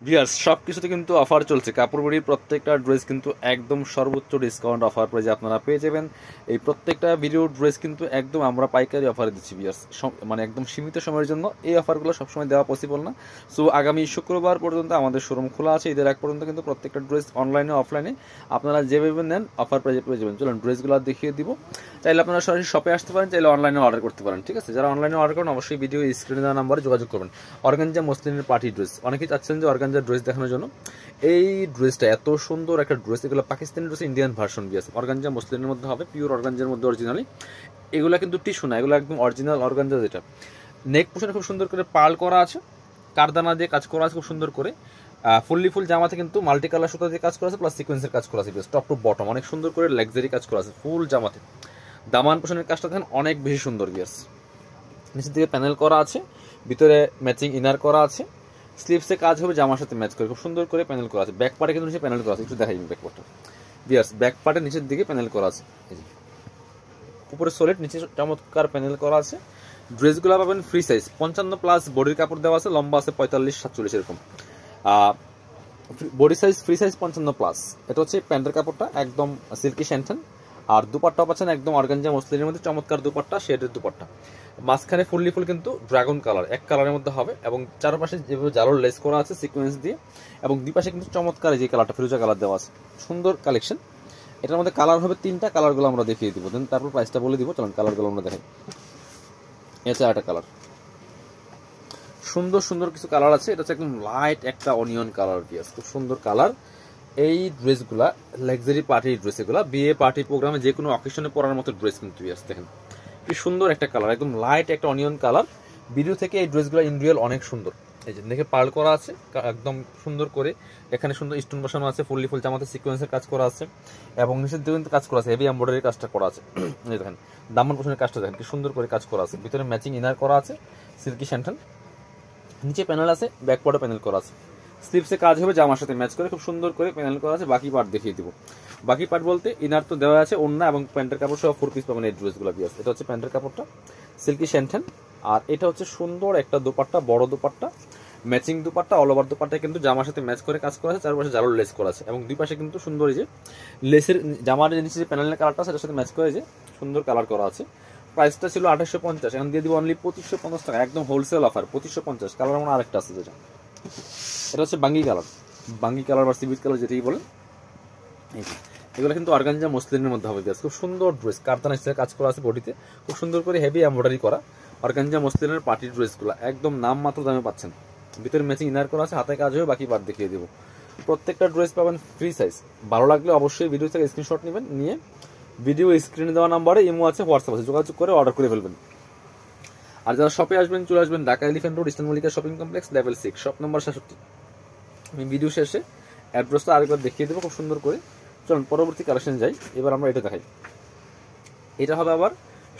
Viewers সবকিছুতে কিন্তু offer চলছে। কাপড়বাড়ির প্রত্যেকটা ড্রেস কিন্তু একদম সর্বোচ্চ ডিসকাউন্ট অফার প্রাইজে আপনারা পেয়ে যাবেন। এই প্রত্যেকটা ভিডিও ড্রেস কিন্তু একদম আমরা পাইকারি অফারে দিচ্ছি ভিউয়ার্স, মানে একদম সীমিত সময়ের জন্য। এই অফারগুলো সবসময় দেওয়া পসিবল না। সো আগামী শুক্রবার পর্যন্ত আমাদের শোরুম খোলা আছে। ঈদের আগ পর্যন্ত কিন্তু প্রত্যেকটা ড্রেস অনলাইনে অফলাইনে আপনারা যেভাবে নেন অফার প্রাইজে পেয়ে যাবেন। চলুন ড্রেসগুলো দেখিয়ে দিব। চাইলে আপনারা সরাসরি শপে আসতে পারেন, চাইলে অনলাইনে অর্ডার করতে পারেন। ঠিক আছে, যারা অনলাইনে অর্ডার করেন অবশ্যই ভিডিও স্ক্রিনে দেওয়া নাম্বারে যোগাযোগ করবেন। অর্গানজা মসলিনের পার্টি ড্রেস, অনেকেই চাচ্ছেন যে অর্গানজা ড্রেস দেখানোর জন্য। এই ড্রেসটা এত সুন্দর একটা ড্রেস, এগুলো পাকিস্তানি ড্রেস ইন্ডিয়ান ভার্সন দিয়ে আছে। অর্গানজা মসলিনের মধ্যে হবে, পিওর অর্গানজার মধ্যে অরিজিনালি। এগুলো কিন্তু টিস্যু না, এগুলো একদম অরিজিনাল অর্গানজা। যেটা নেক পোর্শনে খুব সুন্দর করে পার্ল করা আছে, কারদানা দিয়ে কাজ করা আছে খুব সুন্দর করে। ফুল জামাতে কিন্তু মাল্টি কালার সুতা দিয়ে কাজ করা আছে, প্লাস সিকোয়েন্সের কাজ করা আছে। টপ টু বটম অনেক সুন্দর করে লাক্সারি কাজ করা আছে ফুল জামাতে। দামান পোর্শনের কাজটা দেখেন অনেক বেশি সুন্দর গিয়ার্স। নিচের দিকে প্যানেল করা আছে, ভিতরে ম্যাচিং ইনার করা আছে। স্লিভসে কাজ হবে জামার সাথে ম্যাচ করে, খুব সুন্দর করে প্যানেল করা আছে। ব্যাক পার্টে কিন্তু নিচে প্যানেল করা আছে, একটু দেখাই ব্যাক পার্টটা ভিউয়ার্স। ব্যাক পার্টে নিচের দিকে প্যানেল করা আছে, উপরে সলিড, নিচে চমৎকার প্যানেল করা আছে। ড্রেসগুলো পাবেন ফ্রি সাইজ 55+ বডির কাপড় দেওয়া আছে, লম্বা আছে 45-47 এরকম। Body size free size 55+। এটা হচ্ছে প্যান্টের কাপড়টা একদম সিল্কি স্যান্টেন। আর দুপাট্টা পাচ্ছেন একদম অর্গানজা মসলিনের মধ্যে চমৎকার দুপাট্টা, শেডের দুপাট্টা। মাঝখানে ফুল কিন্তু ড্রাগন কালার, এক কালারের মধ্যে হবে। এবং চারপাশে যেভাবে জালোর লেস করা আছে সিকোয়েন্স দিয়ে, এবং দুই পাশে কিন্তু চমৎকার যে কালারটা ফিরোজা কালার দেওয়া আছে, সুন্দর কালেকশন। এটার মধ্যে কালার হবে 3টা, কালারগুলো আমরা দেখিয়ে দিব, দেন তারপর প্রাইসটা বলে দিব। চলুন কালারগুলো আমরা দেখাই। এটা একটা কালার, সুন্দর সুন্দর কিছু কালার আছে। এটা হচ্ছে একদম লাইট একটা অনিয়ন কালার দিয়ে, খুব সুন্দর কালার। এই ড্রেসগুলা লাক্সারি পার্টি ড্রেস, এগুলা বিয়ে পার্টি প্রোগ্রামে যে কোনো অকেশনে পরার মতো ড্রেস কিন্তু দেখেন কি সুন্দর একটা কালার, একদম লাইট একটা অনিয়ন কালার। ভিডিও থেকে এই ড্রেসগুলো ইন রিয়েল অনেক সুন্দর। এই যে দেখে পার্ল করা আছে একদম সুন্দর করে, এখানে সুন্দর স্টোন বসানো আছে, ফুল জামাতে সিকোয়েন্সের কাজ করা আছে, এবং নিচের দিকে কিন্তু কাজ করা আছে, হেভি এমব্রয়ডারি কাজটা করা আছে। দেখেন দামান পোষণের কাজটা দেখেন কি সুন্দর করে কাজ করা আছে, ভিতরে ম্যাচিং ইনার করা আছে সিল্কি স্যান্টেন, নিচে প্যানেল আছে, ব্যাক পার্টে প্যানেল করা আছে। স্লিভসে কাজ হবে জামার সাথে ম্যাচ করে, খুব সুন্দর করে প্যানেল করা আছে। বাকি পার্ট দেখিয়ে দিব। বাকি পার্ট বলতে ইনার তো দেওয়া আছে, ওড়না এবং প্যান্টের কাপড় সহ 4 পিস পাবেন এই ড্রেসগুলো দিয়ে আছে। এটা হচ্ছে প্যান্টের কাপড়টা সিল্কি স্যান্টেন, আর এটা হচ্ছে সুন্দর একটা দুপাট্টা, বড় dupatta, matching dupatta. All over dupatta কিন্তু জামার সাথে ম্যাচ করে কাজ করা আছে, চারপাশে জালোর লেস করা আছে, এবং দুই পাশে কিন্তু সুন্দর এই যে লেসের জামার নিচে যে প্যানেলের কালারটা সেটার সাথে ম্যাচ করে যে সুন্দর কালার করা আছে। প্রাইসটা ছিল 2850, এখন দিয়ে দিব অনলি 2550 টাকা, একদম হোলসেল অফার 2550। কালার আমার আরেকটা আছে, যেটা এটা হচ্ছে বাঙ্গি কালার বা সিভিট কালার যেটাই বলেন। এগুলো কিন্তু অর্গানজা মসলিনের মধ্যে হবে, খুব সুন্দর ড্রেস। কারদানা স্টাইলে কাজ করা আছে বডিতে, খুব সুন্দর করে হেভি এমব্রয়ডারি করা অর্গানজা মসলিনের পার্টি ড্রেসগুলো একদম নাম মাত্র দামে পাচ্ছেন। ভিতরে ম্যাচিং ইনার করা আছে, হাতে কাজ হয়ে বাকি পার্ট দেখিয়ে দেবো। প্রত্যেকটা ড্রেস পাবেন ফ্রি সাইজ। ভালো লাগলে অবশ্যই ভিডিও থেকে স্ক্রিনশট নেবেন, নিয়ে ভিডিও স্ক্রিনে দেওয়া নাম্বারে ইমো আছে, হোয়াটসঅ্যাপ আছে, যোগাযোগ করে অর্ডার করে ফেলবেন। আর যারা শপে আসবেন চলে আসবেন Dhaka elephant road eastern Mallika shopping complex level 6 shop number 66। আমি ভিডিও শেষে অ্যাড্রেসটা আরেকবার দেখিয়ে দেবো খুব সুন্দর করে। চলুন পরবর্তী কালেকশন যাই। এবার আমরা এটা দেখাই। এটা হবে আবার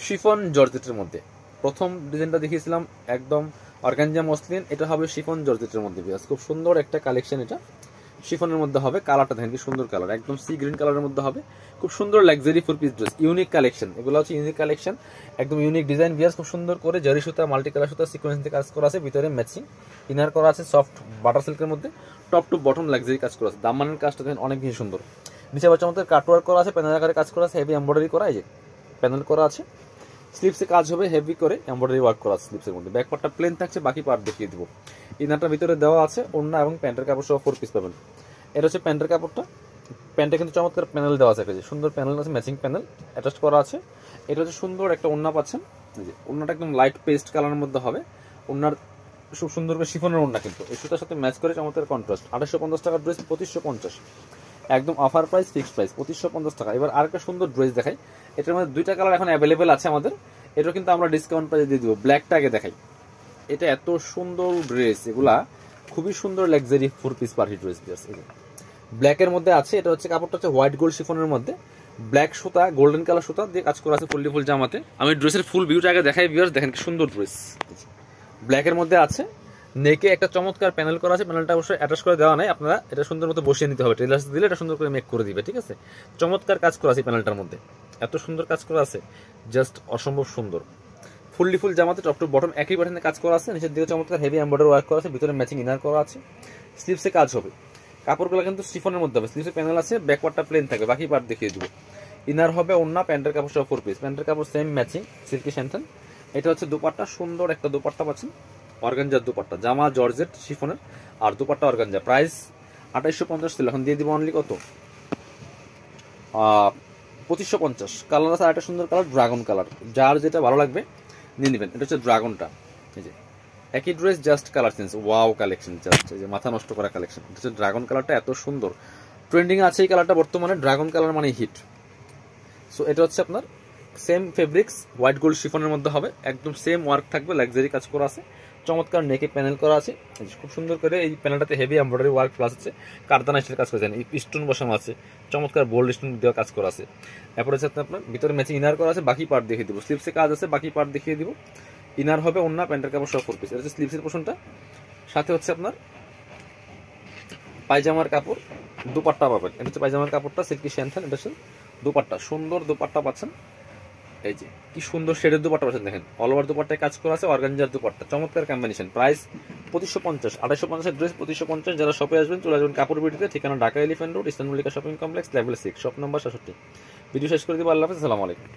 শিফন জর্জেটের মধ্যে। প্রথম ডিজাইনটা দেখিয়েছিলাম একদম অর্গানজা মসলিন, এটা হবে শিফন জর্জেটের মধ্যে। খুব সুন্দর একটা কালেকশন, এটা শিফনের মধ্যে হবে। কালারটা দেখেন কি সুন্দর কালার, একদম সি গ্রিন কালারের মধ্যে হবে। খুব সুন্দর luxury 4 piece dress, unique collection. এগুলো হচ্ছে ইউনিক কালেকশন, একদম ইউনিক ডিজাইন ভিউয়ার্স। খুব সুন্দর করে জরি সুতা, মাল্টি কালার সুতা, সিকোয়েন্স দিয়ে কাজ করা আছে, ভিতরে ম্যাচিং ইনার করা আছে সফট বাটার সিল্কের মধ্যে, টপ টু বটম লাক্সারি কাজ করা আছে। দামানের কাজটা দেখেন অনেক বেশি সুন্দর। নিচে বাচ্চা মতো কাটওয়ার্ক করা আছে, প্যানেল আকারে কাজ করা আছে, হেভি এমব্রয়ডারি করা, এই যে প্যানেল করা আছে। স্লিপসে কাজ হবে হেভি করে এমব্রয়ডারি ওয়ার্ক করা আছে স্লিপসের মধ্যে। ব্যাক পার্টটা প্লেন থাকছে, বাকি পার্ট দেখিয়ে দিব। ইনারটা ভিতরে দেওয়া আছে, ওড়না এবং প্যান্টের কাপড় সহ 4 পিস পাবেন। এটা হচ্ছে প্যান্টের কাপড়টা, প্যান্টে কিন্তু চমৎকার প্যানেল দেওয়া আছে, সুন্দর প্যানেল আছে, ম্যাচিং প্যানেল অ্যাটাচ করা আছে। এটা হচ্ছে সুন্দর একটা ওড়না পাচ্ছেন, যে ওড়নাটা একদম লাইট পেস্ট কালারের মধ্যে হবে। ওড়নার খুব সুন্দর করে শিফনের ওড়না, কিন্তু এই সুতার সাথে ম্যাচ করে চমৎকার কন্ট্রাস্ট। 2850 টাকার ড্রেস 2550, একদম অফার প্রাইস, ফিক্সড প্রাইস 2550 টাকা। এবার আরেকটা সুন্দর ড্রেস দেখাই। এটার মধ্যে 2টা কালার এখন অ্যাভেলেবেল আছে আমাদের, এটা কিন্তু আমরা ডিসকাউন্ট প্রাইসে দিয়ে দিব। ব্ল্যাকটা আগে দেখাই। এটা এত সুন্দর ড্রেস, এগুলা খুবই সুন্দর লাক্সারি 4 পিস পার্টি ড্রেস ব্ল্যাকের মধ্যে আছে। এটা হচ্ছে কাপড়টা হচ্ছে হোয়াইট গোল্ড শিফনের মধ্যে, ব্ল্যাক সুতা, গোল্ডেন কালার সুতা দিয়ে কাজ করা আছে ফুল জামাতে। আমি ড্রেসের ফুল ভিউটা আগে দেখাই ভিউয়ার্স, দেখেন কি সুন্দর ড্রেস। ব্ল্যাকের মধ্যে আছে, নেকে একটা চমৎকার প্যানেল করা আছে। প্যানেলটা অবশ্যই অ্যাটাচ করে দেওয়া নাই, আপনারা এটা সুন্দর মতো বসিয়ে নিতে হবে। টেলার্স দিলে এটা সুন্দর করে মেক করে দিবে, ঠিক আছে। চমৎকার কাজ করা আছে প্যানেলটার মধ্যে, এত সুন্দর কাজ করা আছে, জাস্ট অসম্ভব সুন্দর। ফুল জামাতে টপ টু বটম একই প্যাটার্নে কাজ করা আছে। নিচের দিকে চমৎকার হেভি এমব্রয়ডারি ওয়ার্ক করা আছে, ভিতরে ম্যাচিং ইনার করা আছে। স্লিভসে কাজ হবে, কাপড়গুলো কিন্তু শিফনের মধ্যে হবে, স্লিভসে প্যানেল আছে, ব্যাকওয়ার্ডটা প্লেন থাকবে, বাকি পার্ট দেখিয়ে দেবো। ইনার হবে ওন্না, প্যান্টের কাপড় সহ 4 পিস, প্যান্টের কাপড় সেম ম্যাচিং সিল্কি স্যান্টন। এটা হচ্ছে দুপাট্টা, সুন্দর একটা দুপাট্টা পাচ্ছেন, অর্গানজার দুপাট্টা, জামা জর্জেট শিফনের আর দুপাট্টা অর্গানজা। প্রাইস 2850 ছিল, এখন দিয়ে দিব অনলি কত 2550। কালার আছে আরেকটা সুন্দর কালার ড্রাগন কালার, যার যেটা ভালো লাগবে নিয়ে নেবেন। এটা হচ্ছে ড্রাগনটা, এই যে একই dress just colour change, wow collection, just এই যে মাথা নষ্ট করা কালেকশন। এটা হচ্ছে ড্রাগন কালারটা, এত সুন্দর ট্রেন্ডিং আছে এই কালারটা বর্তমানে, ড্রাগন কালার মানে হিট। সো এটা হচ্ছে আপনার সেম ফেব্রিক্স, হোয়াইট গোল্ড শিফনের মধ্যে হবে, একদম সেম ওয়ার্ক থাকবে, লাক্সারি কাজ করা আছে, চমৎকার নেকে প্যানেল করা আছে, খুব সুন্দর করে এই প্যানেলটাতে হেভি এমব্রয়ডারি ওয়ার্ক প্লাস আছে, কারদানা স্টাইল কাজ করেছেন, স্টোন বসানো আছে, চমৎকার বোল্ড স্টোন দেওয়া কাজ করা আছে। এরপর হচ্ছে আপনার ভিতরে ম্যাচিং ইনার করা আছে, বাকি পার্ট দেখিয়ে দিব, স্লিভসে কাজ আছে, বাকি পার্ট দেখিয়ে দিব। ইনার হবে ওন্না, প্যান্টের কাপড় সহ 4 পিস, এটা হচ্ছে স্লিভসের পোর্শনটা। সাথে হচ্ছে আপনার পায়জামার কাপড়, দুপাট্টা পাবেন, এটা হচ্ছে পায়জামার কাপড়টা সিল্কি স্যান্থেন, এটা হচ্ছে দুপাট্টা, সুন্দর দুপাট্টা পাচ্ছেন, এই যে কি সুন্দর শেডের দুপাট্টা পাচ্ছেন, দেখেন অল ওভার দুপাট্টায় কাজ করা আছে, অর্গানজার দুপাট্টা, চমৎকার কম্বিনেশন। Price 2550, 2850 dress 2550। যারা শপে আসবেন চলে আসবেন কাপড় বিটিতে, ঠিকানা Dhaka elephant road, eastern Mallika shopping complex, level 6, shop number 67। Video শেষ করে দিব, আল্লাহ হাফেজ, আসসালামু আলাইকুম।